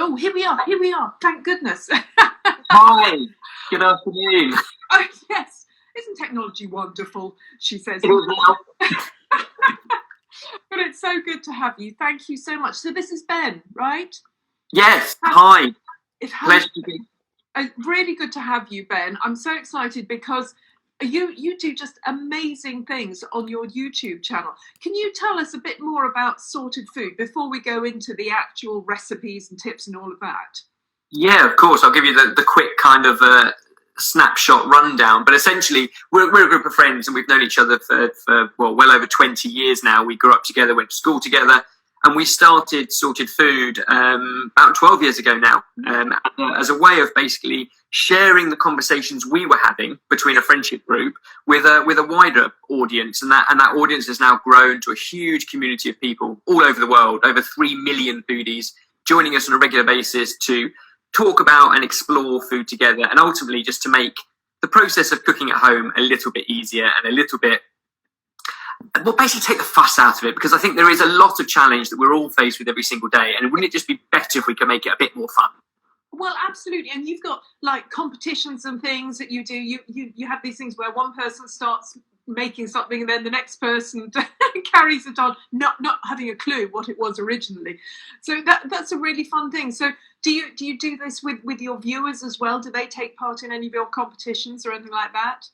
Oh, here we are. Here we are. Thank goodness. Hi, good afternoon. Oh, yes. Isn't technology wonderful? She says. It is now. But it's so good to have you. Thank you so much. So this is Ben, right? Yes, hi. Pleasure to be. Really good to have you, Ben. I'm so excited because you do just amazing things on your YouTube channel. Can you tell us a bit more about Sorted Food before we go into the actual recipes and tips and all of that? Yeah, of course. I'll give you the quick kind of snapshot rundown. But essentially, we're a group of friends and we've known each other for well over 20 years now. We grew up together, went to school together. And we started Sorted Food about 12 years ago now, as a way of basically sharing the conversations we were having between a friendship group with a wider audience, and that audience has now grown to a huge community of people all over the world, over 3 million foodies joining us on a regular basis to talk about and explore food together, and ultimately just to make the process of cooking at home a little bit easier and a little bit. Well, basically take the fuss out of it, because I think there is a lot of challenge that we're all faced with every single day, and wouldn't it just be better if we could make it a bit more fun? Well, absolutely. And you've got like competitions and things that you do. You have these things where one person starts making something and then the next person carries it on, not having a clue what it was originally. So that's a really fun thing. So do you do this with your viewers as well? Do they take part in any of your competitions or anything like that?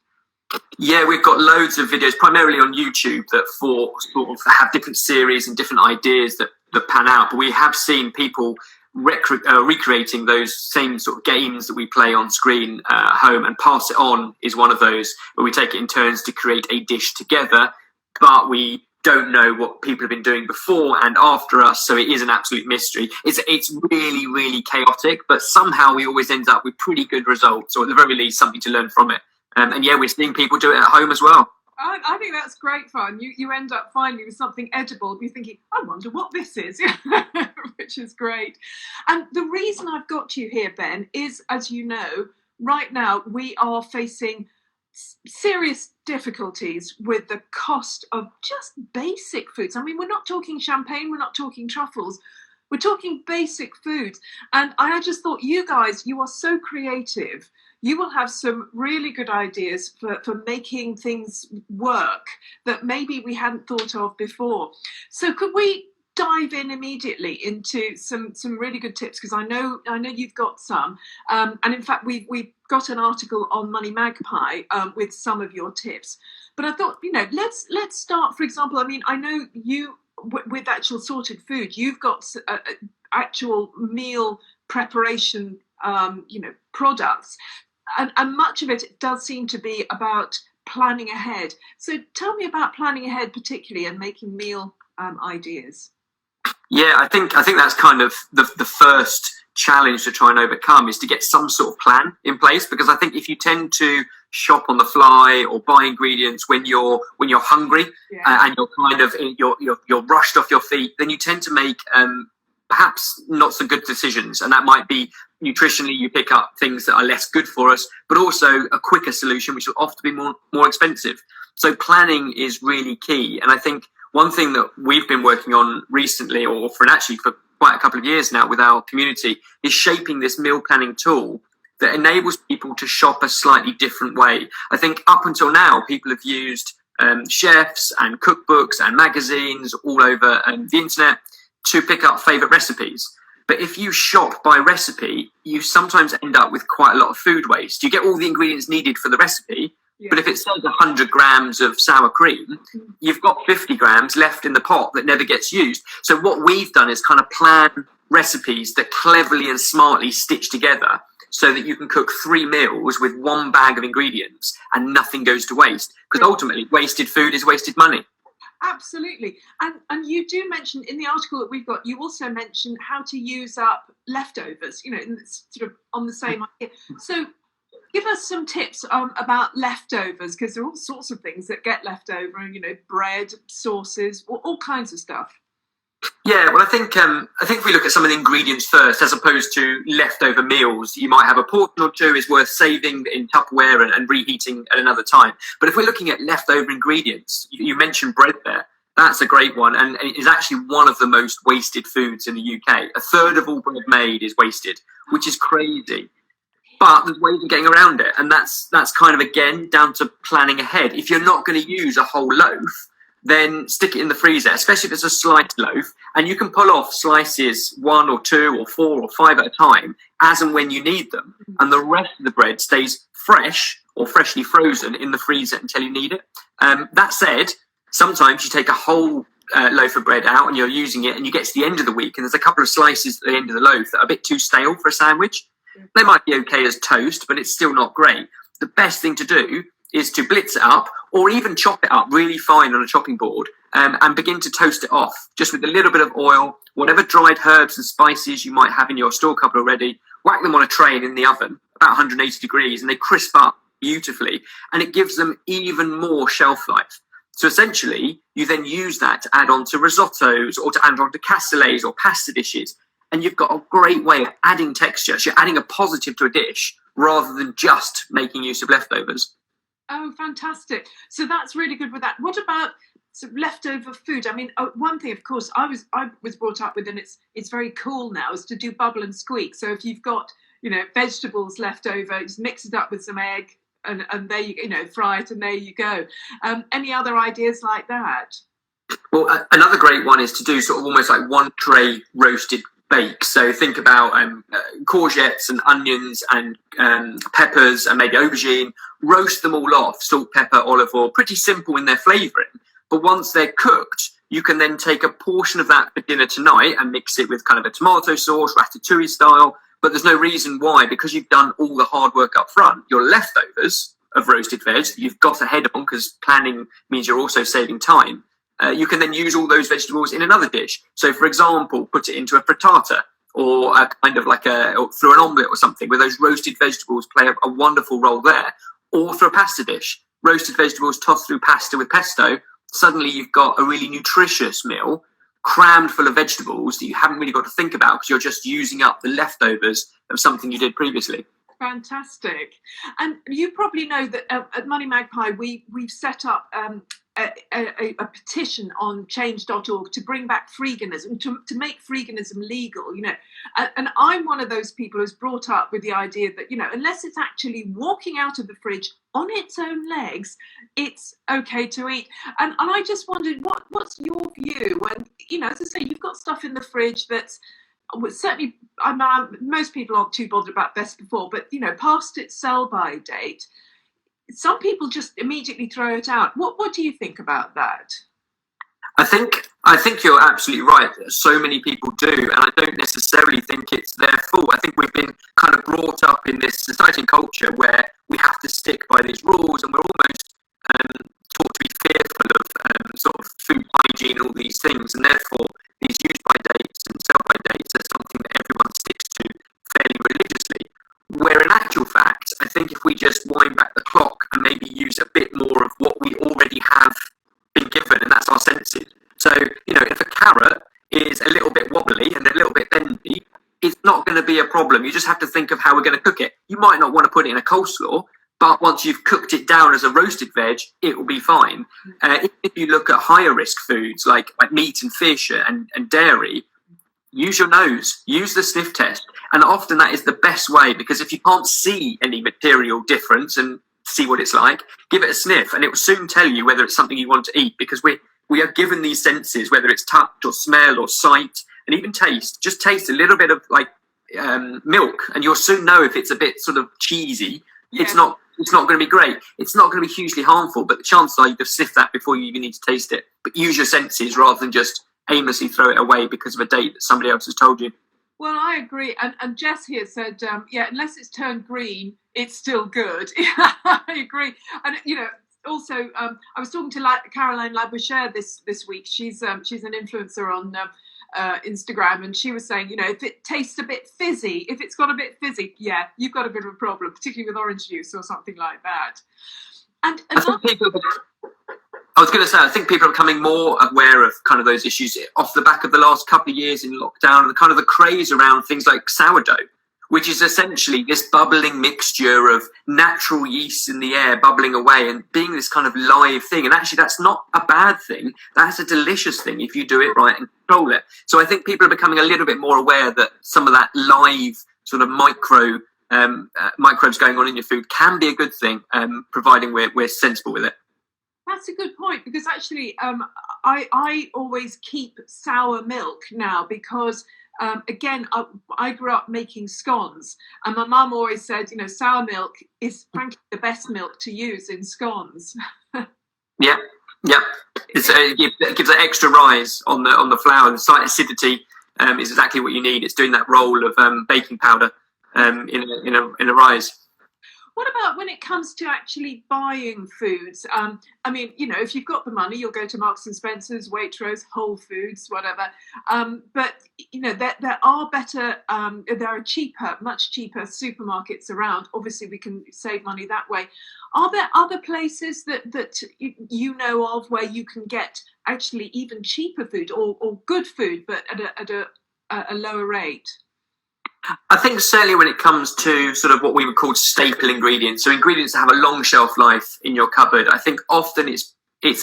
Yeah, we've got loads of videos, primarily on YouTube, that sort of have different series and different ideas that pan out. But we have seen people recreating those same sort of games that we play on screen at home, and Pass It On is one of those where we take it in turns to create a dish together, but we don't know what people have been doing before and after us, so it is an absolute mystery. It's really, really chaotic, but somehow we always end up with pretty good results, or at the very least something to learn from it. And yeah, we're seeing people do it at home as well. I think that's great fun. You end up finding with something edible. You're thinking, I wonder what this is, which is great. And the reason I've got you here, Ben, is, as you know, right now we are facing serious difficulties with the cost of just basic foods. I mean, we're not talking champagne, we're not talking truffles. We're talking basic foods. And I just thought, you guys, you are so creative. You will have some really good ideas for making things work that maybe we hadn't thought of before. So could we dive in immediately into some really good tips? Because I know you've got some. And in fact, we've got an article on Moneymagpie with some of your tips. But I thought, let's start, for example, I mean, I know you, with actual Sorted Food, you've got actual meal preparation, products. And much of it does seem to be about planning ahead. So tell me about planning ahead, particularly, and making meal ideas. Yeah, I think that's kind of the first challenge to try and overcome, is to get some sort of plan in place. Because I think if you tend to shop on the fly or buy ingredients when you're hungry, and you're kind of you're rushed off your feet, then you tend to make perhaps not so good decisions. And that might be nutritionally, you pick up things that are less good for us, but also a quicker solution, which will often be more expensive. So planning is really key. And I think one thing that we've been working on recently, or for quite a couple of years now with our community, is shaping this meal planning tool that enables people to shop a slightly different way. I think up until now, people have used chefs and cookbooks and magazines all over the internet to pick up favourite recipes. But if you shop by recipe, you sometimes end up with quite a lot of food waste. You get all the ingredients needed for the recipe, but if it says 100 grams of sour cream, you've got 50 grams left in the pot that never gets used. So what we've done is kind of plan recipes that cleverly and smartly stitch together so that you can cook 3 meals with 1 bag of ingredients and nothing goes to waste. Because ultimately, wasted food is wasted money. Absolutely. And you do mention in the article that we've got, you also mention how to use up leftovers, and it's sort of on the same idea. So give us some tips about leftovers, because there are all sorts of things that get left over, bread, sauces, all kinds of stuff. Yeah, well, I think if we look at some of the ingredients first, as opposed to leftover meals, you might have a portion or two is worth saving in Tupperware and reheating at another time. But if we're looking at leftover ingredients, you mentioned bread there. That's a great one, and it is actually one of the most wasted foods in the UK. A third of all bread made is wasted, which is crazy. But there's ways of getting around it, and that's kind of, again, down to planning ahead. If you're not going to use a whole loaf, then stick it in the freezer, especially if it's a sliced loaf, and you can pull off slices 1 or 2 or 4 or 5 at a time, as and when you need them, and the rest of the bread stays fresh or freshly frozen in the freezer until you need it. That said, sometimes you take a whole loaf of bread out and you're using it, and you get to the end of the week and there's a couple of slices at the end of the loaf that are a bit too stale for a sandwich. They might be okay as toast, but it's still not great. The best thing to do is to blitz it up, or even chop it up really fine on a chopping board, and begin to toast it off, just with a little bit of oil, whatever dried herbs and spices you might have in your store cupboard already. Whack them on a tray and in the oven, about 180 degrees, and they crisp up beautifully, and it gives them even more shelf life. So essentially, you then use that to add on to risottos, or to add on to cassoulets or pasta dishes, and you've got a great way of adding texture. So you're adding a positive to a dish rather than just making use of leftovers. Oh, fantastic. So that's really good with that. What about sort of leftover food? I mean, one thing, of course, I was brought up with, and it's very cool now, is to do bubble and squeak. So if you've got, vegetables left over, just mix it up with some egg, and there you fry it, and there you go. Any other ideas like that? Well, another great one is to do sort of almost like one tray roasted bake. So think about courgettes and onions and peppers and maybe aubergine. Roast them all off, salt, pepper, olive oil. Pretty simple in their flavouring. But once they're cooked, you can then take a portion of that for dinner tonight and mix it with kind of a tomato sauce, ratatouille style. But there's no reason why, because you've done all the hard work up front. Your leftovers of roasted veg you've got ahead on, because planning means you're also saving time. You can then use all those vegetables in another dish. So, for example, put it into a frittata, or a kind of like or through an omelette or something, where those roasted vegetables play a wonderful role there. Or through a pasta dish, roasted vegetables tossed through pasta with pesto. Suddenly you've got a really nutritious meal crammed full of vegetables that you haven't really got to think about, because you're just using up the leftovers of something you did previously. Fantastic. And you probably know that at Moneymagpie we've set up a petition on change.org to bring back freeganism, to make freeganism legal, and I'm one of those people who's brought up with the idea that, unless it's actually walking out of the fridge on its own legs, it's okay to eat. And I just wondered, what's your view when, as I say, you've got stuff in the fridge that's, certainly, most people aren't too bothered about best before, but, past its sell-by date, some people just immediately throw it out. What do you think about that? I think you're absolutely right. So many people do, and I don't necessarily think it's their fault. I think we've been kind of brought up in this society and culture where we have to stick by these rules, and we're almost taught to be fearful of sort of food hygiene and all these things, and therefore these use-by dates and sell-by dates are something that everyone sticks to fairly religiously. Where in actual fact, I think if we just wind back the clock and maybe use a bit more of what we already have been given, and that's our senses. So, if a carrot is a little bit wobbly and a little bit bendy, it's not going to be a problem. You just have to think of how we're going to cook it. You might not want to put it in a coleslaw, but once you've cooked it down as a roasted veg, it will be fine. If you look at higher risk foods like meat and fish and dairy, use your nose, use the sniff test. And often that is the best way, because if you can't see any material difference and see what it's like, give it a sniff, and it will soon tell you whether it's something you want to eat, because we are given these senses, whether it's touch or smell or sight and even taste. Just taste a little bit of milk, and you'll soon know if it's a bit sort of cheesy. Yeah. It's not going to be great. It's not going to be hugely harmful, but the chances are you've sniffed that before you even need to taste it. But use your senses rather than just aimlessly throw it away because of a date that somebody else has told you. Well, I agree. And Jess here said, unless it's turned green, it's still good. I agree. And, also, I was talking to Caroline Labouchere this week. She's an influencer on Instagram, and she was saying, if it tastes a bit fizzy, if it's got a bit fizzy, yeah, you've got a bit of a problem, particularly with orange juice or something like that. And I was going to say, I think people are becoming more aware of kind of those issues off the back of the last couple of years in lockdown, and kind of the craze around things like sourdough, which is essentially this bubbling mixture of natural yeast in the air bubbling away and being this kind of live thing. And actually, that's not a bad thing. That's a delicious thing if you do it right and control it. So I think people are becoming a little bit more aware that some of that live sort of microbes going on in your food can be a good thing, providing we're sensible with it. That's a good point, because actually I always keep sour milk now because, again, I grew up making scones, and my mum always said, sour milk is frankly the best milk to use in scones. Yeah. It gives an extra rise on the flour. The slight acidity is exactly what you need. It's doing that role of baking powder in a rise. What about when it comes to actually buying foods? If you've got the money, you'll go to Marks and Spencer's, Waitrose, Whole Foods, whatever. But there are better, there are much cheaper supermarkets around. Obviously, we can save money that way. Are there other places that you know of where you can get actually even cheaper food or good food, but at a lower rate? I think certainly when it comes to sort of what we would call staple ingredients, so ingredients that have a long shelf life in your cupboard, I think often it's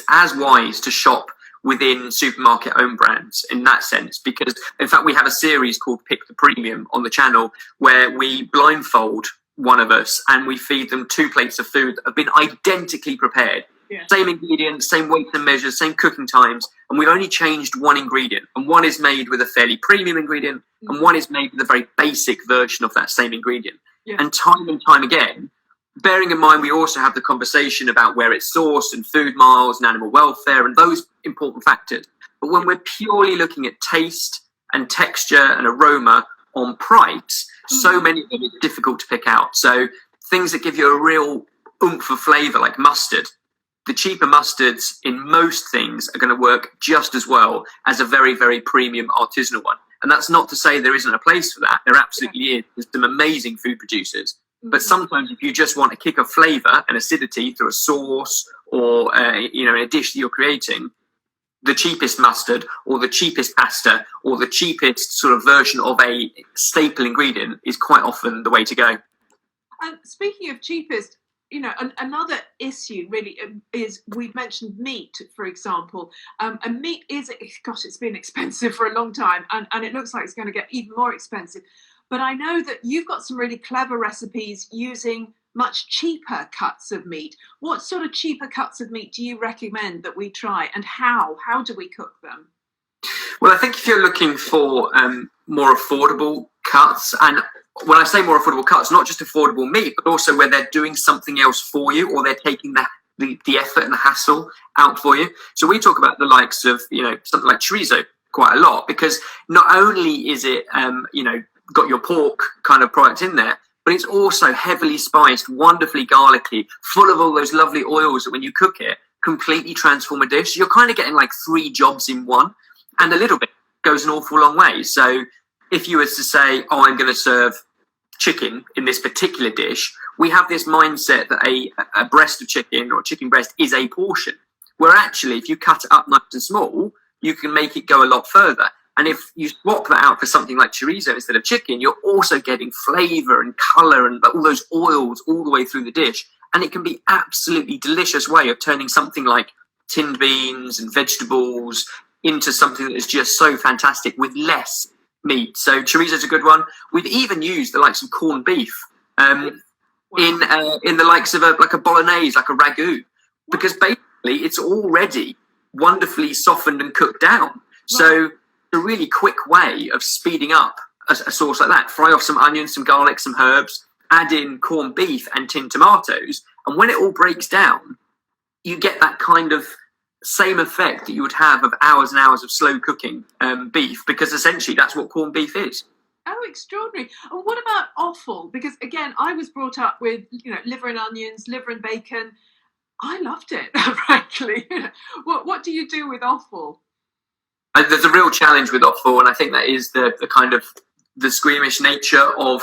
as wise to shop within supermarket own brands in that sense, because in fact we have a series called Pick the Premium on the channel where we blindfold one of us and we feed them 2 plates of food that have been identically prepared. Yeah. Same ingredients, same weights and measures, same cooking times, and we've only changed one ingredient. And one is made with a fairly premium ingredient, and one is made with a very basic version of that same ingredient. Yeah. And time again, bearing in mind we also have the conversation about where it's sourced and food miles and animal welfare and those important factors. But when we're purely looking at taste and texture and aroma on price, so many of them are difficult to pick out. So things that give you a real oomph of flavour, like mustard. The cheaper mustards in most things are going to work just as well as a very, very premium artisanal one. And that's not to say there isn't a place for that. There absolutely is. There's some amazing food producers. But sometimes if you just want a kick of flavour and acidity through a sauce or in a dish that you're creating, the cheapest mustard or the cheapest pasta or the cheapest sort of version of a staple ingredient is quite often the way to go. And speaking of cheapest, another issue really is we've mentioned meat, for example. And meat it's been expensive for a long time, and it looks like it's going to get even more expensive. But I know that you've got some really clever recipes using much cheaper cuts of meat. What sort of cheaper cuts of meat do you recommend that we try, and how? How do we cook them? Well, I think if you're looking for more affordable cuts, and when I say more affordable cuts, not just affordable meat, but also where they're doing something else for you, or they're taking the effort and the hassle out for you. So we talk about the likes of, something like chorizo quite a lot, because not only is it, got your pork kind of product in there, but it's also heavily spiced, wonderfully garlicky, full of all those lovely oils that when you cook it, completely transform a dish. You're kind of getting like 3 jobs in one, and a little bit goes an awful long way. So if you were to say, I'm going to serve chicken in this particular dish, we have this mindset that a breast of chicken or a chicken breast is a portion, where actually if you cut it up nice and small, you can make it go a lot further. And if you swap that out for something like chorizo instead of chicken, you're also getting flavour and colour and all those oils all the way through the dish. And it can be absolutely delicious way of turning something like tinned beans and vegetables into something that is just so fantastic with less meat. So chorizo is a good one. We've even used the likes of corned beef in the likes of a bolognese, like a ragu, because basically it's already wonderfully softened and cooked down. So a really quick way of speeding up a sauce like that. Fry off some onions, some garlic, some herbs, add in corned beef and tinned tomatoes, and when it all breaks down, you get that kind of same effect that you would have of hours and hours of slow cooking beef, because essentially that's what corned beef is. Oh, extraordinary. And what about offal? Because again, I was brought up with liver and onions, liver and bacon. I loved it, frankly. What do you do with offal? There's a real challenge with offal, and I think that is the kind of the squeamish nature of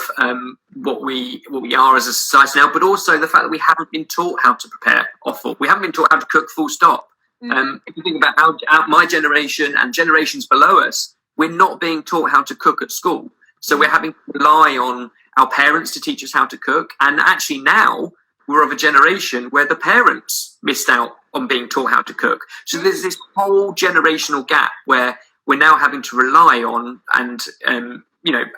what we are as a society now, but also the fact that we haven't been taught how to prepare offal. We haven't been taught how to cook, full stop. If you think about my generation and generations below us, we're not being taught how to cook at school. So we're having to rely on our parents to teach us how to cook. And actually now we're of a generation where the parents missed out on being taught how to cook. So there's this whole generational gap where we're now having to rely on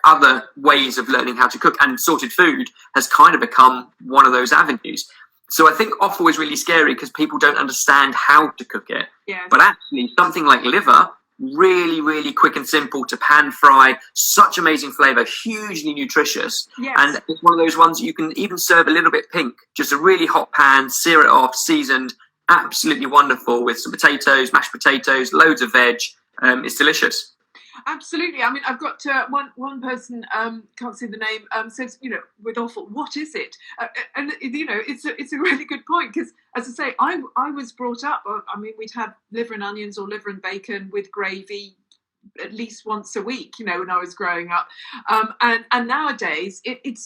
other ways of learning how to cook, and sorted food has kind of become one of those avenues. So I think offal is really scary because people don't understand how to cook it. Yes. But actually something like liver, really, really quick and simple to pan fry, such amazing flavour, hugely nutritious. Yes. And it's one of those ones you can even serve a little bit pink, just a really hot pan, sear it off, seasoned, absolutely wonderful with some potatoes, mashed potatoes, loads of veg. It's delicious. Absolutely. I mean, I've got one person, can't see the name, says, with offal, what is it? And it's a really good point, because, as I say, I was brought up, I mean, we'd have liver and onions or liver and bacon with gravy at least once a week, when I was growing up. And nowadays, it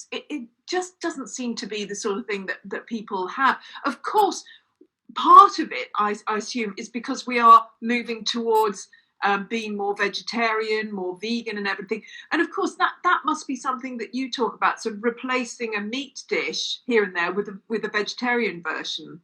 just doesn't seem to be the sort of thing that people have. Of course, part of it, I assume, is because we are moving towards being more vegetarian, more vegan and everything. And of course, that must be something that you talk about, sort of replacing a meat dish here and there with a vegetarian version.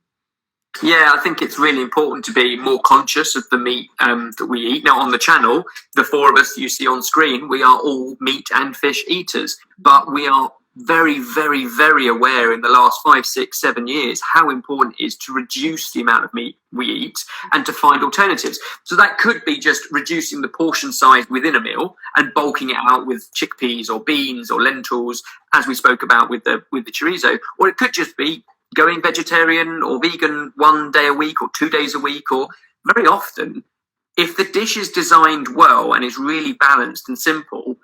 Yeah, I think it's really important to be more conscious of the meat that we eat. Now, on the channel, the four of us you see on screen, we are all meat and fish eaters, but we are very, very, very aware in the last 5, 6, 7 years how important it is to reduce the amount of meat we eat and to find alternatives. So that could be just reducing the portion size within a meal and bulking it out with chickpeas or beans or lentils, as we spoke about with the chorizo, or it could just be going vegetarian or vegan 1 day a week or 2 days a week. Or very often, if the dish is designed well and is really balanced and simple,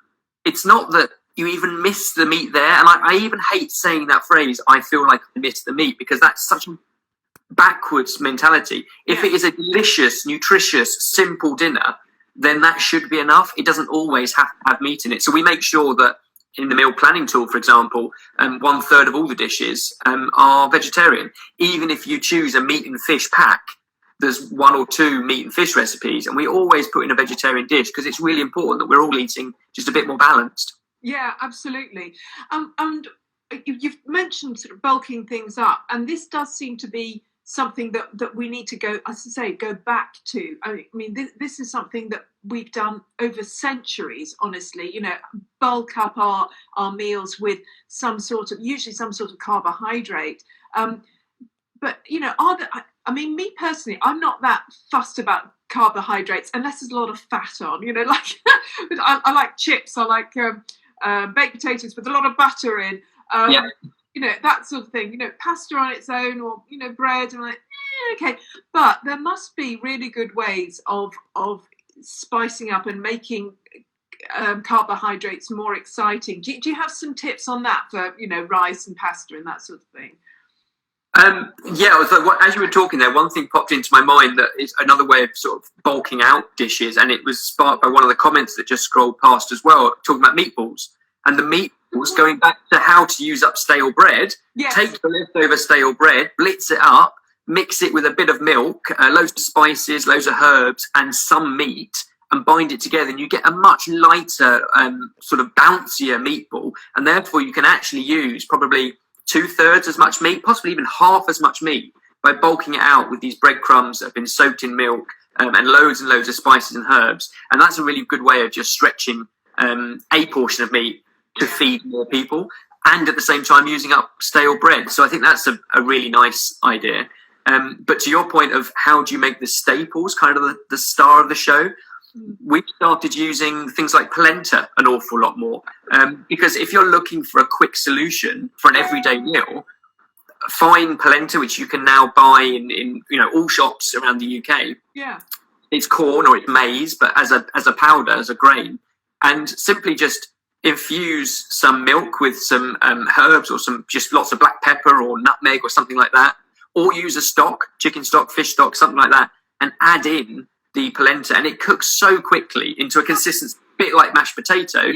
it's not that you even miss the meat there. And I even hate saying that phrase, I feel like I miss the meat, because that's such a backwards mentality. If it is a delicious, nutritious, simple dinner, then that should be enough. It doesn't always have to have meat in it. So we make sure that in the meal planning tool, for example, 1/3 of all the dishes are vegetarian. Even if you choose a meat and fish pack, there's 1 or 2 meat and fish recipes, and we always put in a vegetarian dish because it's really important that we're all eating just a bit more balanced. Yeah, absolutely. And you've mentioned sort of bulking things up, and this does seem to be something that we need to go back to. I mean, this is something that we've done over centuries, honestly, bulk up our meals with usually some sort of carbohydrate. But, me personally, I'm not that fussed about carbohydrates unless there's a lot of fat on, like I like chips, I like baked potatoes with a lot of butter in, that sort of thing, pasta on its own, or, bread, and okay. But there must be really good ways of spicing up and making carbohydrates more exciting. Do you have some tips on that for, rice and pasta and that sort of thing? As you were talking there, one thing popped into my mind that is another way of sort of bulking out dishes, and it was sparked by one of the comments that just scrolled past as well, talking about meatballs. And the meatballs, going back to how to use up stale bread, yes. Take the leftover stale bread, blitz it up, mix it with a bit of milk, loads of spices, loads of herbs, and some meat, and bind it together, and you get a much lighter, sort of bouncier meatball, and therefore you can actually use probably 2/3 as much meat, possibly even half as much meat, by bulking it out with these breadcrumbs that have been soaked in milk, and loads of spices and herbs. And that's a really good way of just stretching a portion of meat to feed more people, and at the same time using up stale bread. So I think that's a really nice idea. But to your point of how do you make the staples kind of the star of the show, we've started using things like polenta an awful lot more, because if you're looking for a quick solution for an everyday meal, fine polenta, which you can now buy in all shops around the UK. Yeah, it's corn or it's maize, but as a powder, as a grain, and simply just infuse some milk with some herbs, or some just lots of black pepper or nutmeg or something like that, or use a stock, chicken stock, fish stock, something like that, and add in the polenta, and it cooks so quickly into a consistency, bit like mashed potato.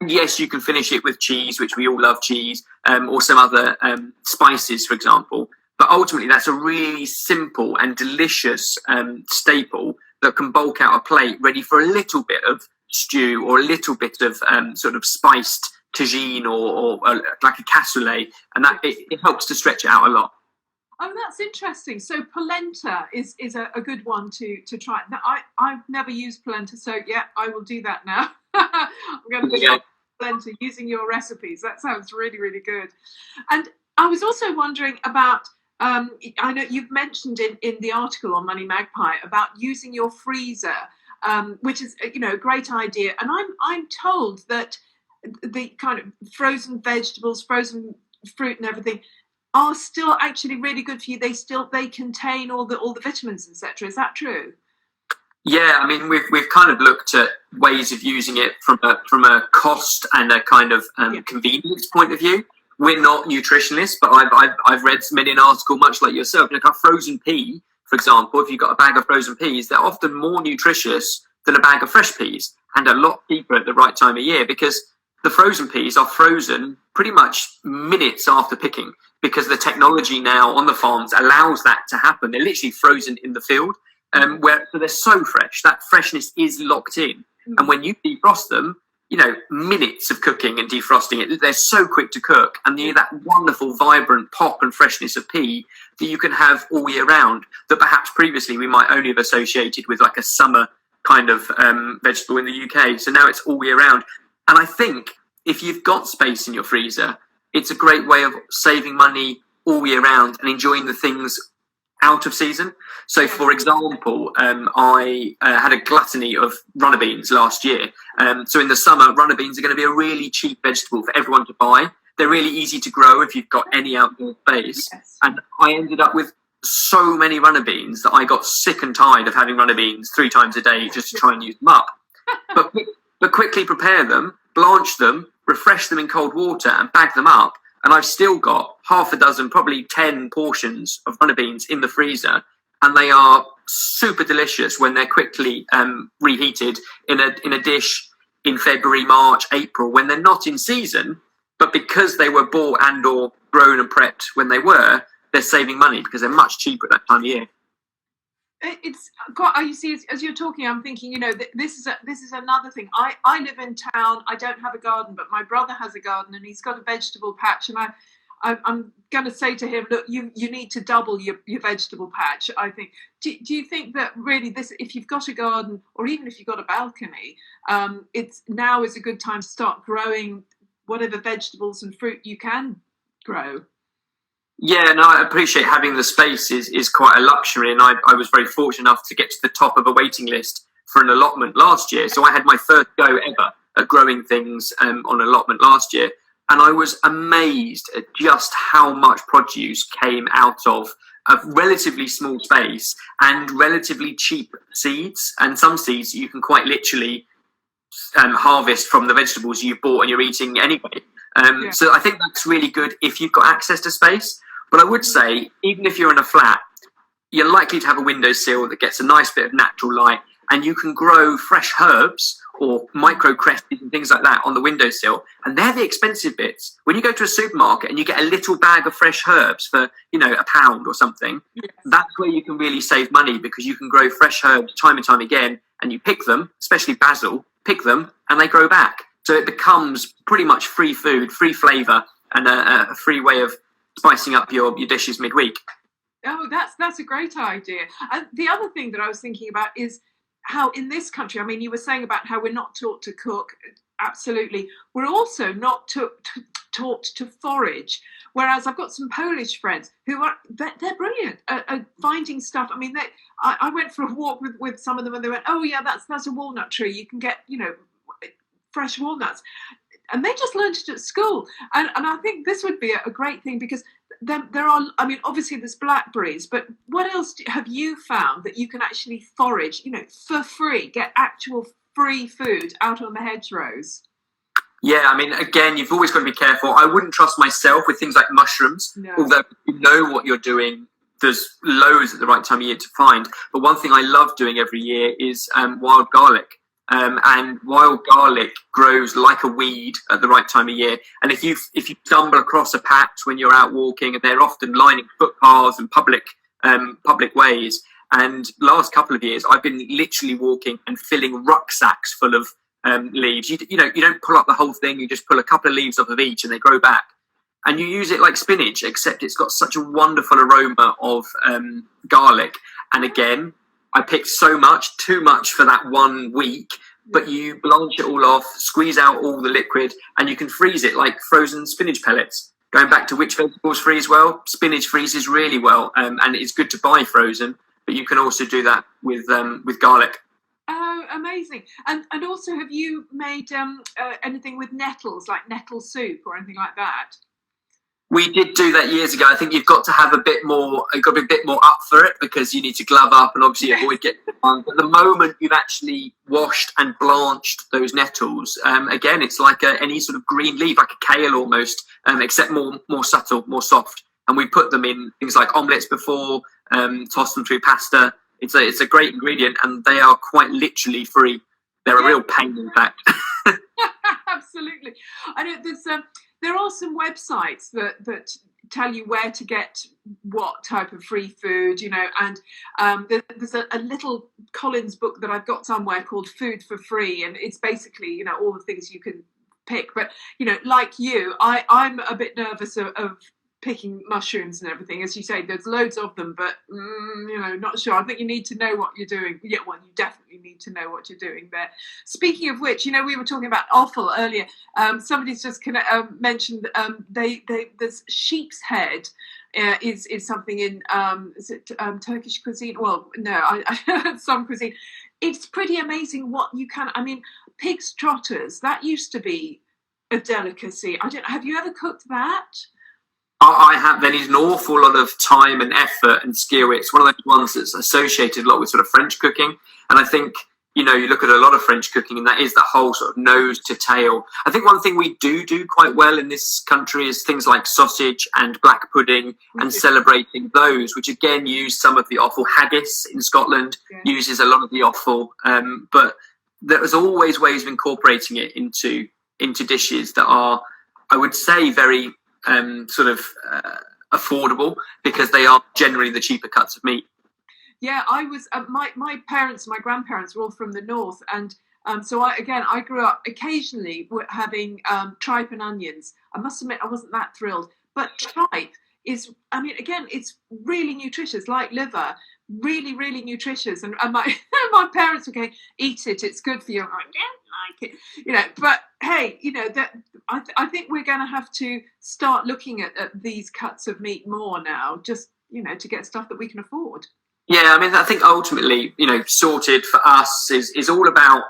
Yes, you can finish it with cheese, which we all love cheese, or some other spices, for example. But ultimately, that's a really simple and delicious staple that can bulk out a plate ready for a little bit of stew or a little bit of sort of spiced tagine or like a cassoulet, and that it helps to stretch it out a lot. Oh, that's interesting. So polenta is a good one to try. Now, I've never used polenta, so yeah, I will do that now. I'm going to try polenta using your recipes. That sounds really, really good. And I was also wondering about, I know you've mentioned in the article on Moneymagpie about using your freezer, which is, a great idea. And I'm told that the kind of frozen vegetables, frozen fruit and everything are still actually really good for you. They contain all the vitamins, etc. Is that true? Yeah, I mean we've kind of looked at ways of using it from a cost and a kind of convenience point of view. We're not nutritionists, but I've read many an article, much like yourself. Like a frozen pea, for example, if you've got a bag of frozen peas, they're often more nutritious than a bag of fresh peas, and a lot cheaper at the right time of year, because the frozen peas are frozen pretty much minutes after picking, because the technology now on the farms allows that to happen. They're literally frozen in the field, so they're so fresh. That freshness is locked in. And when you defrost them, minutes of cooking and defrosting it, they're so quick to cook. And you that wonderful, vibrant pop and freshness of pea that you can have all year round, that perhaps previously we might only have associated with like a summer kind of vegetable in the UK. So now it's all year round. And I think if you've got space in your freezer, it's a great way of saving money all year round and enjoying the things out of season. So, for example, I had a gluttony of runner beans last year. So in the summer, runner beans are going to be a really cheap vegetable for everyone to buy. They're really easy to grow if you've got any outdoor space. Yes. And I ended up with so many runner beans that I got sick and tired of having runner beans 3 times a day just to try and use them up. But quickly prepare them, blanch them, refresh them in cold water and bag them up. And I've still got half a dozen, probably 10 portions of runner beans in the freezer. And they are super delicious when they're quickly reheated in a dish in February, March, April, when they're not in season. But because they were bought and or grown and prepped when they're saving money because they're much cheaper at that time of year. It's quite. You see, as you're talking, I'm thinking. This is another thing. I live in town. I don't have a garden, but my brother has a garden, and he's got a vegetable patch. And I'm going to say to him, look, you need to double your vegetable patch. I think. Do you think that really this, if you've got a garden, or even if you've got a balcony, it's now is a good time to start growing whatever vegetables and fruit you can grow? Yeah, no, I appreciate having the space is quite a luxury, and I was very fortunate enough to get to the top of a waiting list for an allotment last year. So I had my first go ever at growing things on allotment last year, and I was amazed at just how much produce came out of a relatively small space and relatively cheap seeds. And some seeds you can quite literally harvest from the vegetables you've bought and you're eating anyway. So I think that's really good if you've got access to space. But I would say, even if you're in a flat, you're likely to have a windowsill that gets a nice bit of natural light, and you can grow fresh herbs or micro cresses and things like that on the windowsill. And they're the expensive bits. When you go to a supermarket and you get a little bag of fresh herbs for, £1 or something, that's where you can really save money, because you can grow fresh herbs time and time again, and you pick them, especially basil, pick them, and they grow back. So it becomes pretty much free food, free flavour, and a free way of spicing up your dishes midweek. Oh, that's a great idea. And the other thing that I was thinking about is how in this country, I mean, you were saying about how we're not taught to cook. Absolutely. We're also not taught to forage. Whereas I've got some Polish friends who they're brilliant at finding stuff. I mean, I went for a walk with some of them, and they went, "Oh yeah, that's a walnut tree. You can get fresh walnuts." And they just learned it at school. And I think this would be a great thing, because there are, I mean, obviously there's blackberries, but what else have you found that you can actually forage, for free, get actual free food out on the hedgerows? Yeah, I mean, again, you've always got to be careful. I wouldn't trust myself with things like mushrooms, although you know what you're doing. There's loads at the right time of year to find. But one thing I love doing every year is wild garlic. And wild garlic grows like a weed at the right time of year. And if you stumble across a patch when you're out walking, and they're often lining footpaths and public ways. And last couple of years, I've been literally walking and filling rucksacks full of leaves. You don't pull up the whole thing. You just pull a couple of leaves off of each, and they grow back. And you use it like spinach, except it's got such a wonderful aroma of garlic. And again, I picked too much for that 1 week. But you blanch it all off, squeeze out all the liquid, and you can freeze it like frozen spinach pellets. Going back to which vegetables freeze well, spinach freezes really well, and it's good to buy frozen. But you can also do that with garlic. Oh, amazing! And also, have you made anything with nettles, like nettle soup or anything like that? We did do that years ago. I think you've got to have a bit more. You've got to be a bit more up for it because you need to glove up and obviously avoid getting one. But the moment you've actually washed and blanched those nettles, again, it's like any sort of green leaf, like a kale almost, except more subtle, more soft. And we put them in things like omelettes before, tossed them through pasta. It's a great ingredient, and they are quite literally free. They're a real pain, in fact. Absolutely. I know there are some websites that tell you where to get what type of free food, and there's a little Collins book that I've got somewhere called Food for Free, and it's basically, all the things you can pick. But, like you, I'm a bit nervous of picking mushrooms and everything. As you say, there's loads of them, but, not sure. I think you need to know what you're doing. Yeah, well, you definitely need to know what you're doing there. Speaking of which, we were talking about offal earlier. Somebody's just mentioned there's sheep's head is something in, is it Turkish cuisine? Well, no, I some cuisine. It's pretty amazing what you can, pig's trotters, that used to be a delicacy. Have you ever cooked that? I have. There is an awful lot of time and effort and skill. It's one of those ones that's associated a lot with sort of French cooking. And I think, you look at a lot of French cooking, and that is the whole sort of nose to tail. I think one thing we do quite well in this country is things like sausage and black pudding and celebrating those, which again use some of the offal. Haggis in Scotland uses a lot of the offal. But there's always ways of incorporating it into dishes that are, I would say, very affordable because they are generally the cheaper cuts of meat. Yeah, I was my parents, my grandparents were all from the north, and so I grew up occasionally having tripe and onions. I must admit I wasn't that thrilled, but tripe is, it's really nutritious, like liver, really, really nutritious. And my my parents were going, eat it, it's good for you. I'm like, I don't like it, but hey, that I think we're going to have to start looking at these cuts of meat more now, just to get stuff that we can afford. Yeah, I think ultimately, sorted for us is all about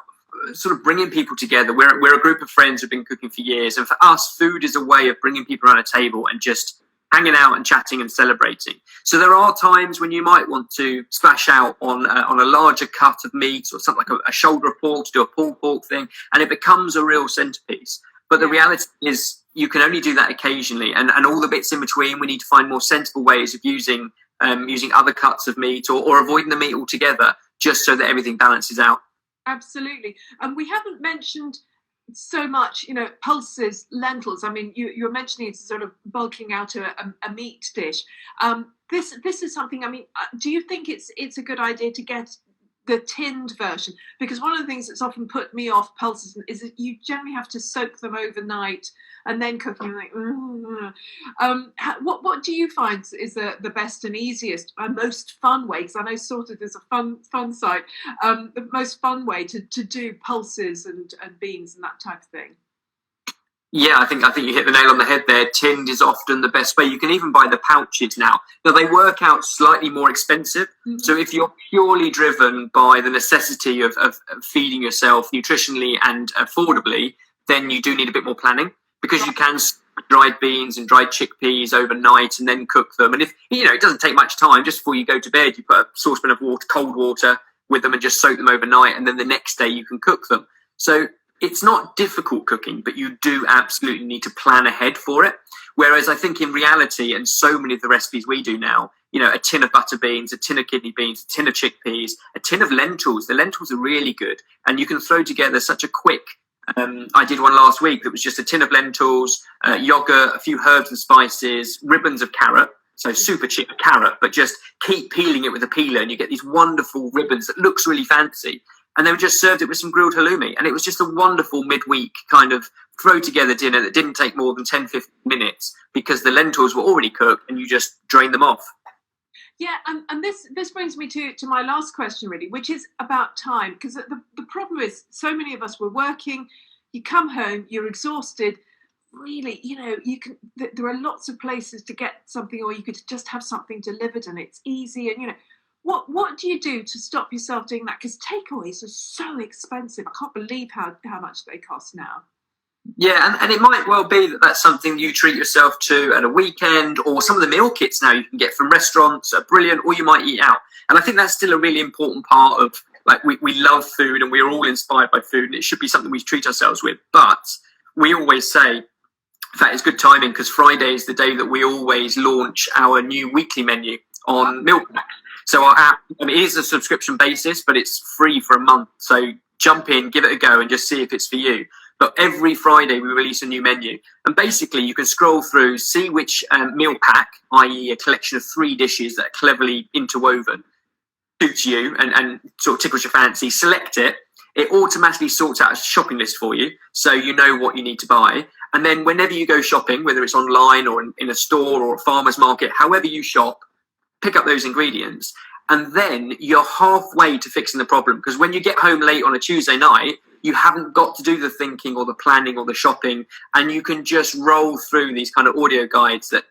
sort of bringing people together. We're a group of friends who've been cooking for years, and for us, food is a way of bringing people around a table and just hanging out and chatting and celebrating. So there are times when you might want to splash out on a larger cut of meat or something like a shoulder of pork, to do a pulled pork thing, and it becomes a real centerpiece. But the reality is you can only do that occasionally, and all the bits in between, we need to find more sensible ways of using other cuts of meat or avoiding the meat altogether, just so that everything balances out. Absolutely. And we haven't mentioned so much, pulses, lentils. You were mentioning it's sort of bulking out a meat dish. This is something. Do you think it's a good idea to get the tinned version? Because one of the things that's often put me off pulses is that you generally have to soak them overnight and then cook them. What do you find is the best and easiest and most fun way? Because I know Sorted is a fun site. The most fun way to do pulses and beans and that type of thing. Yeah, I think you hit the nail on the head there. Tinned is often the best way. You can even buy the pouches now. Now, they work out slightly more expensive. Mm-hmm. So if you're purely driven by the necessity of feeding yourself nutritionally and affordably, then you do need a bit more planning, because you can dried beans and dried chickpeas overnight and then cook them. And if it doesn't take much time, just before you go to bed, you put a saucepan of water, cold water with them, and just soak them overnight, and then the next day you can cook them. So it's not difficult cooking, but you do absolutely need to plan ahead for it. Whereas I think in reality, and so many of the recipes we do now, a tin of butter beans, a tin of kidney beans, a tin of chickpeas, a tin of lentils. The lentils are really good, and you can throw together such a quick. I did one last week that was just a tin of lentils, yogurt, a few herbs and spices, ribbons of carrot. So super cheap carrot, but just keep peeling it with a peeler, and you get these wonderful ribbons that looks really fancy. and then we just served it with some grilled halloumi. And it was just a wonderful midweek kind of throw together dinner that didn't take more than 10, 15 minutes because the lentils were already cooked and you just drained them off. Yeah, and this brings me to my last question, really, which is about time. Because the problem is so many of us were working, you come home, you're exhausted. Really, there are lots of places to get something, or you could just have something delivered and it's easy. And, what do you do to stop yourself doing that? Because takeaways are so expensive. I can't believe how much they cost now. Yeah, and it might well be that that's something you treat yourself to at a weekend, or some of the meal kits now you can get from restaurants are brilliant, or you might eat out. And I think that's still a really important part of, like, we love food and we're all inspired by food, and it should be something we treat ourselves with. But we always say, in fact, it's good timing because Friday is the day that we always launch our new weekly menu on meal pack. So our app, it is a subscription basis, but it's free for a month. So jump in, give it a go, and just see if it's for you. But every Friday we release a new menu. And basically you can scroll through, see which meal pack, i.e. a collection of 3 dishes that are cleverly interwoven, suits you and sort of tickles your fancy, select it. It automatically sorts out a shopping list for you, so you know what you need to buy. And then whenever you go shopping, whether it's online or in a store or a farmer's market, however you shop, pick up those ingredients. And then you're halfway to fixing the problem. Because when you get home late on a Tuesday night, you haven't got to do the thinking or the planning or the shopping. And you can just roll through these kind of audio guides that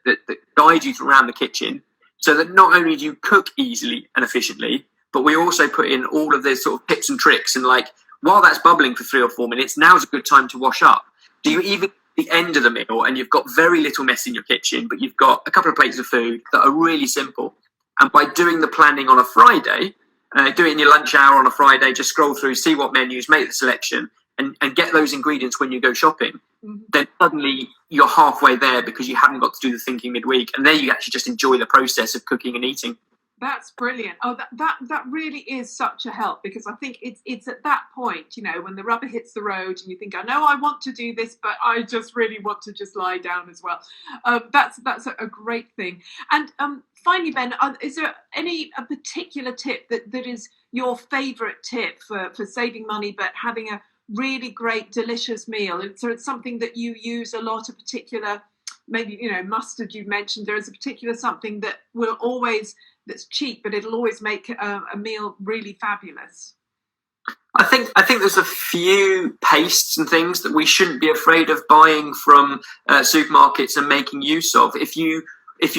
guide you around the kitchen, so that not only do you cook easily and efficiently, but we also put in all of these sort of tips and tricks. And like, while that's bubbling for 3 or 4 minutes, now's a good time to wash up. Do you even the end of the meal and you've got very little mess in your kitchen, but you've got a couple of plates of food that are really simple? And by doing the planning on a Friday, do it in your lunch hour on a Friday, just scroll through, see what menus, make the selection, and get those ingredients when you go shopping. Mm-hmm. Then suddenly you're halfway there because you haven't got to do the thinking midweek. And then you actually just enjoy the process of cooking and eating. That's brilliant. Oh, that really is such a help, because I think it's at that point, when the rubber hits the road and you think, I know I want to do this, but I just really want to just lie down as well. That's a great thing. And finally, Ben, is there a particular tip that is your favourite tip for saving money but having a really great, delicious meal? So it's something that you use a lot, a particular, maybe, mustard you mentioned. There is a particular something that will always, that's cheap, but it'll always make a meal really fabulous. I think there's a few pastes and things that we shouldn't be afraid of buying from supermarkets and making use of. If you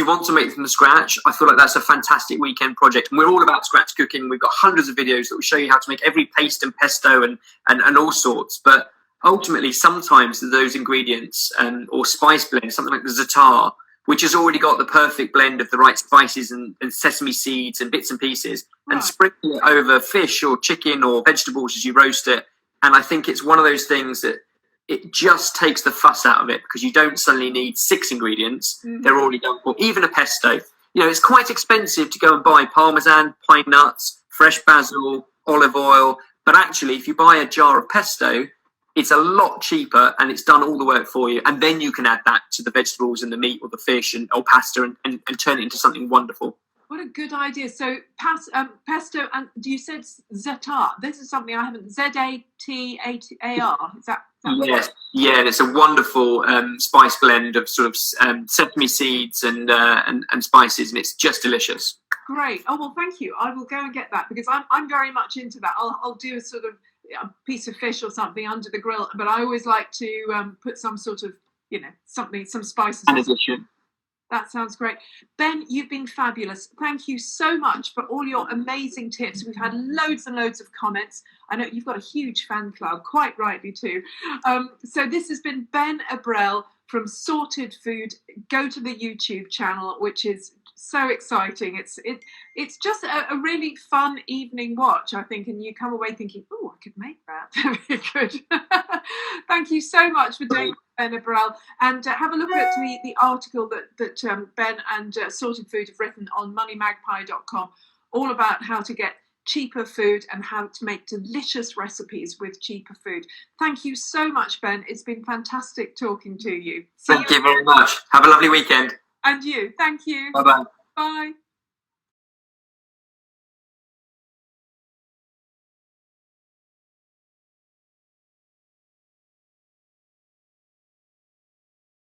want to make them from scratch, I feel like that's a fantastic weekend project. And we're all about scratch cooking. We've got hundreds of videos that will show you how to make every paste and pesto and all sorts. But ultimately, sometimes those ingredients or spice blends, something like the za'atar, which has already got the perfect blend of the right spices and sesame seeds and bits and pieces, right, and sprinkle it over fish or chicken or vegetables as you roast it. And I think it's one of those things that it just takes the fuss out of it, because you don't suddenly need 6 ingredients. Mm-hmm. They're already done for. Even a pesto. It's quite expensive to go and buy parmesan, pine nuts, fresh basil, olive oil. But actually, if you buy a jar of pesto, it's a lot cheaper and it's done all the work for you. And then you can add that to the vegetables and the meat or the fish or pasta and turn it into something wonderful. What a good idea. So pesto, and you said za'atar. This is something I haven't, Zatar. Is that yes. Yeah, and it's a wonderful spice blend of sort of sesame seeds and spices, and it's just delicious. Great. Oh, well, thank you. I will go and get that, because I'm very much into that. I'll do a sort of a piece of fish or something under the grill, but I always like to put some sort of, some spices. An addition. That sounds great. Ben, you've been fabulous. Thank you so much for all your amazing tips. We've had loads and loads of comments. I know you've got a huge fan club, quite rightly too. So this has been Ben Ebbrell from Sorted Food. Go to the YouTube channel, which is so exciting. It's just a really fun evening watch, I think, and you come away thinking, oh, I could make that. Very good. Thank you so much for doing Ben Ebbrell, and have a look at the article that Ben and Sorted Food have written on Moneymagpie.com, all about how to get cheaper food and how to make delicious recipes with cheaper food. Thank you so much, Ben. It's been fantastic talking to you. Thank you very much. Have a lovely weekend. And you. Thank you. Bye-bye. Bye.